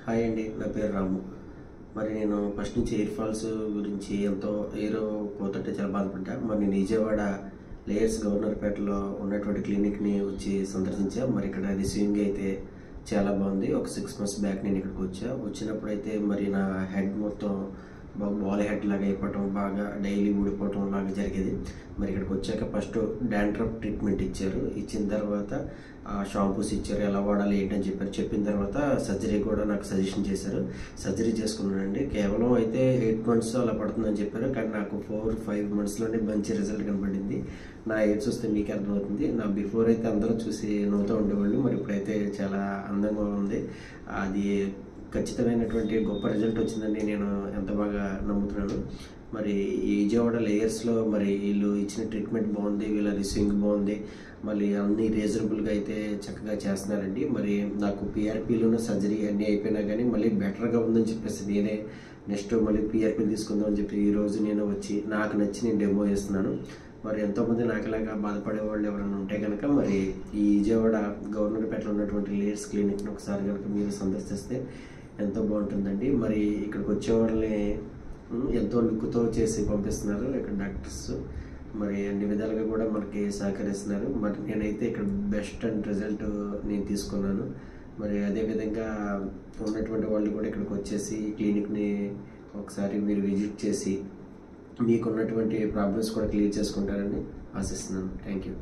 Hi అండి, నా పేరు రాము. మరి నేను ఫస్ట్ నుంచి ఎయిర్ ఫాల్స్ గురించి ఎంతో ఎయిర్ పోతుంటే చాలా బాధపడ్డా. మరి నేను విజయవాడ లేయర్స్ గవర్నర్పేటలో ఉన్నటువంటి క్లినిక్ని వచ్చి సందర్శించా. మరి ఇక్కడ రిసీవింగ్ అయితే చాలా బాగుంది. ఒక 6 months బ్యాక్ నేను ఇక్కడికి వచ్చినప్పుడు అయితే మరి నా హెడ్ మొత్తం బాల్ హెడ్ లాగా అయిపోవటం, బాగా డైలీ ఊడిపోవటం లాగా జరిగేది. మరి ఇక్కడికి వచ్చాక ఫస్ట్ డాండ్రఫ్ ట్రీట్మెంట్ ఇచ్చారు. ఇచ్చిన తర్వాత షాంపూస్ ఇచ్చారు, ఎలా వాడాలి ఏంటని చెప్పారు. చెప్పిన తర్వాత సర్జరీ కూడా నాకు సజెషన్ చేశారు. సర్జరీ చేసుకున్నానండి. కేవలం అయితే 8 months అలా పడుతుందని చెప్పారు. కానీ నాకు 4-5 monthsలోనే మంచి రిజల్ట్ కనపడింది. నా ఏజ్ చూస్తే మీకు అర్థమవుతుంది. నా బిఫోర్ అయితే అందరూ చూసి నవ్వుతూ ఉండేవాళ్ళు. మరి ఇప్పుడైతే చాలా అందంగా ఉంది. అది ఖచ్చితమైనటువంటి గొప్ప రిజల్ట్ వచ్చిందని నేను ఎంత బాగా నమ్ముతున్నాను. మరి ఈ విజయవాడ లేయర్స్లో మరి వీళ్ళు ఇచ్చిన ట్రీట్మెంట్ బాగుంది, వీళ్ళ రిసీవింగ్ బాగుంది. మళ్ళీ అన్ని రీజనబుల్గా అయితే చక్కగా చేస్తున్నారండి. మరి నాకు పిఆర్పీలోనే సర్జరీ అన్నీ అయిపోయినా కానీ మళ్ళీ బెటర్గా ఉందని చెప్పేసి నేనే నెక్స్ట్ మళ్ళీ పిఆర్పీలు తీసుకుందాం అని చెప్పి ఈరోజు నేను వచ్చి నాకు నచ్చి నేను డెమో చేస్తున్నాను. మరి ఎంతోమంది నాకులాగా బాధపడే వాళ్ళు ఎవరైనా ఉంటే కనుక మరి ఈ విజయవాడ గవర్నర్పేటలో ఉన్నటువంటి లేయర్స్ క్లినిక్ని ఒకసారి కనుక మీరు సందర్శిస్తే ఎంతో బాగుంటుందండి. మరి ఇక్కడికి వచ్చే వాళ్ళని ఎంతో లుక్తో చేసి పంపిస్తున్నారు ఇక్కడ డాక్టర్స్. మరి అన్ని విధాలుగా కూడా మనకి సహకరిస్తున్నారు. మరి నేనైతే ఇక్కడ బెస్ట్ అండ్ రిజల్ట్ నేను తీసుకున్నాను. మరి అదేవిధంగా ఉన్నటువంటి వాళ్ళు కూడా ఇక్కడికి వచ్చేసి ఈ క్లినిక్ని ఒకసారి మీరు విజిట్ చేసి మీకున్నటువంటి ప్రాబ్లమ్స్ కూడా క్లియర్ చేసుకుంటారని ఆశిస్తున్నాను. Thank you.